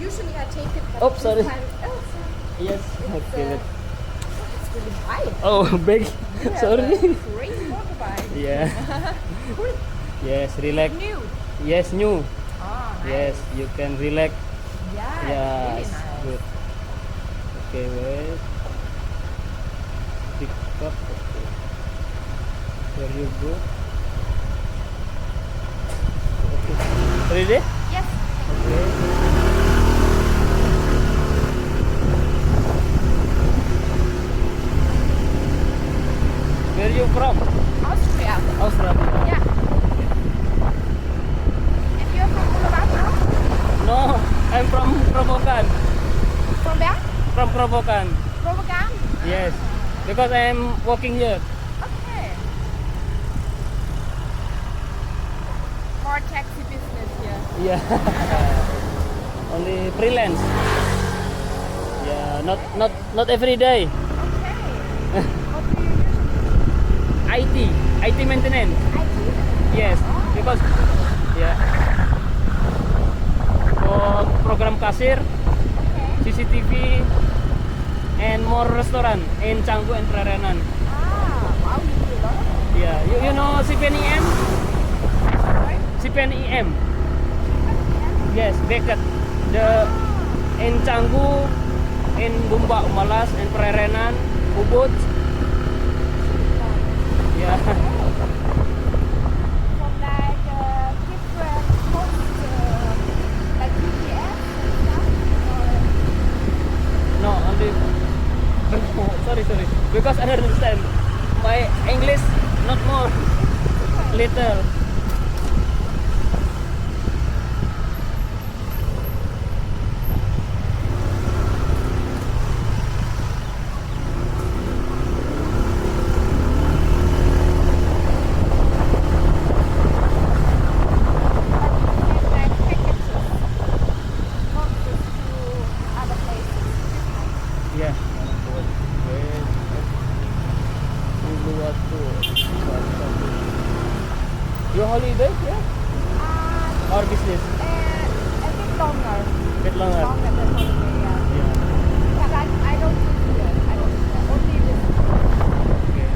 usually I take it. But Oh, this sorry. time- oh, sorry. Yes, okay. It's really wide. Oh, big. Yeah, Sorry. Crazy motorbike. Yeah. Yes, relax. New. Yes, new. Oh, nice. Yes, you can relax. Yeah, Yeah, it's it's really nice. good. Okay, wait. Pick up. Okay. Where you go? Okay. Ready? Yes. Okay. Where you from? Austria. Australia. Yeah. And you're from Uluwatu? No, I'm from Provocan. From where? From Provocan. Provocan? Yes, because I am working here. Okay. More taxi business here. Yeah. Only freelance. Yeah, not every day. Okay. What do you usually IT maintenance. IT? Yes, because yeah. For program kasir, Okay. CCTV, and more restaurant in Canggu and Prarenan. Wow, you do a lot of Yeah, you know CPNEM? Sorry? CPNEM. Yes, Beckett. The in Canggu, in Bumba, Umalas, and Prarenan, Ubud. Yeah. From like different posts, like UPS and stuff? Or No, only. Sorry. Because I don't understand. My English not more. Little. like packages, boxes to other places. Yeah. Wait. Uluwatu. Your holiday? Yeah. Or business? A bit longer. Bit longer. Longer than holiday, yeah. Yeah. But I don't do it. I don't only this. Okay.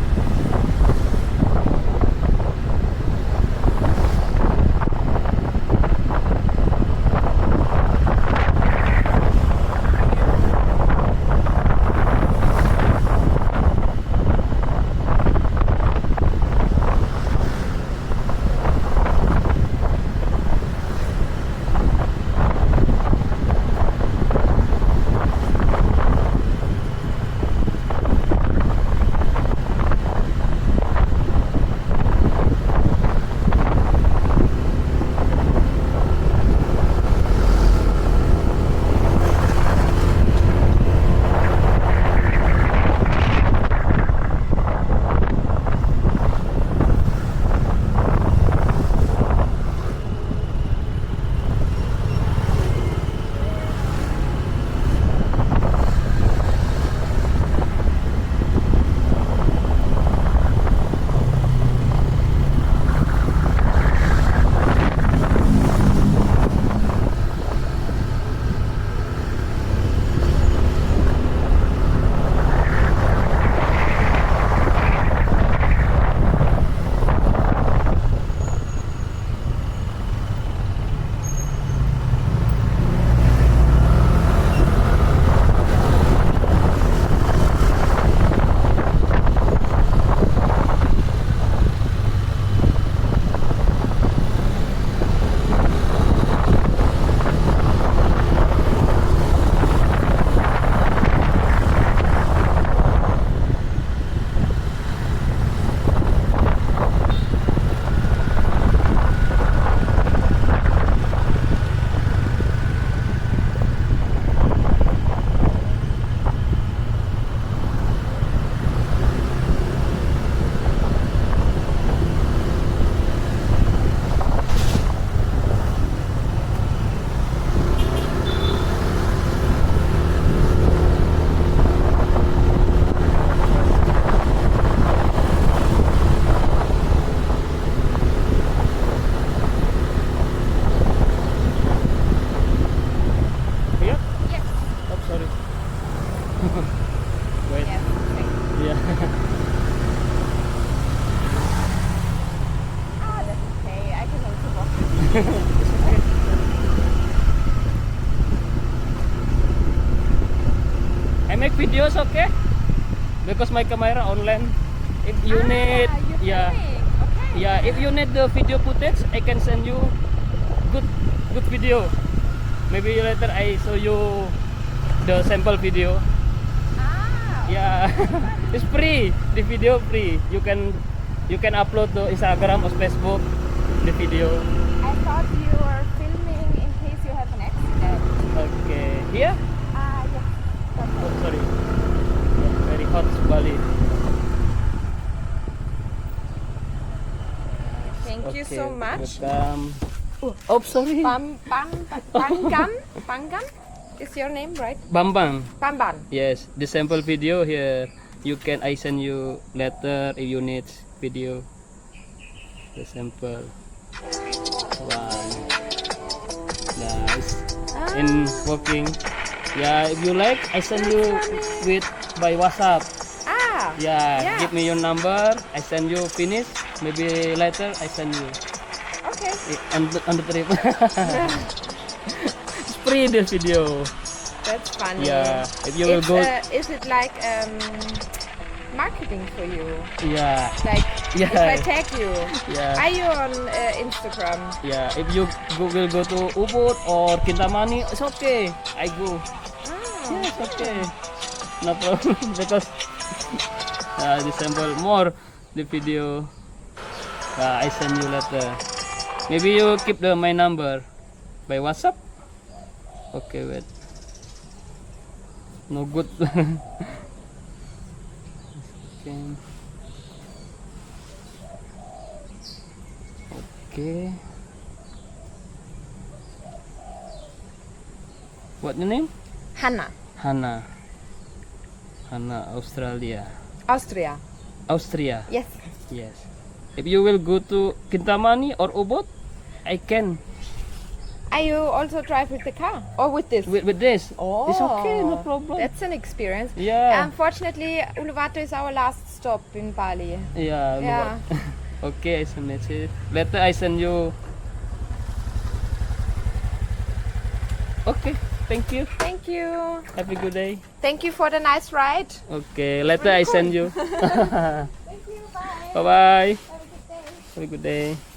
make videos, okay? Because my camera online. If you need, you yeah, think. Okay. yeah. If you need the video footage, I can send you good video. Maybe later I show you the sample video. Ah. Yeah, it's free. The video free. You can upload to Instagram or Facebook the video. I thought you were filming in case you have an accident. Okay. Here? Ah, yes. Oh, sorry. Yeah, very hot Bali. Thank you Okay, so much. welcome. Oh, sorry. Pangam is your name, right? Bambang. Pamban. Yes, the sample video here. I send you later if you need video. The sample. One. Nice. In working. Yeah, if you like, I send you by WhatsApp. Ah. Yeah, Yeah. give me your number. I send you finish. Maybe later I send you Okay. on the trip. It's free this video. That's funny. Yeah, if you will go. Is it like marketing for you? Yeah, Like Yeah. if I tag you, yeah. are you on Instagram? Yeah, if you will go to Ubud or Kintamani, it's okay. I go. Ah. Yeah, it's okay. No problem because the sample more the video. I send you later. Maybe you keep my number by WhatsApp. Okay, wait. No good. Okay. Okay. What your name? Hannah, Hannah. Hannah, Australia. Austria. Austria. Yes. Yes. If you will go to Kintamani or Ubud, I can Are you also drive with the car or with this? with this. Oh, It's okay, no problem. That's an experience. Yeah. Unfortunately, Uluwatu is our last stop in Bali. Yeah. no Yeah. what- Okay, I send message. Later I send you. Okay. Thank you. Thank you. Have a good day. Thank you for the nice ride. Okay. Later I send you. Thank you. Bye. Bye bye. Have a good day. Have a good day.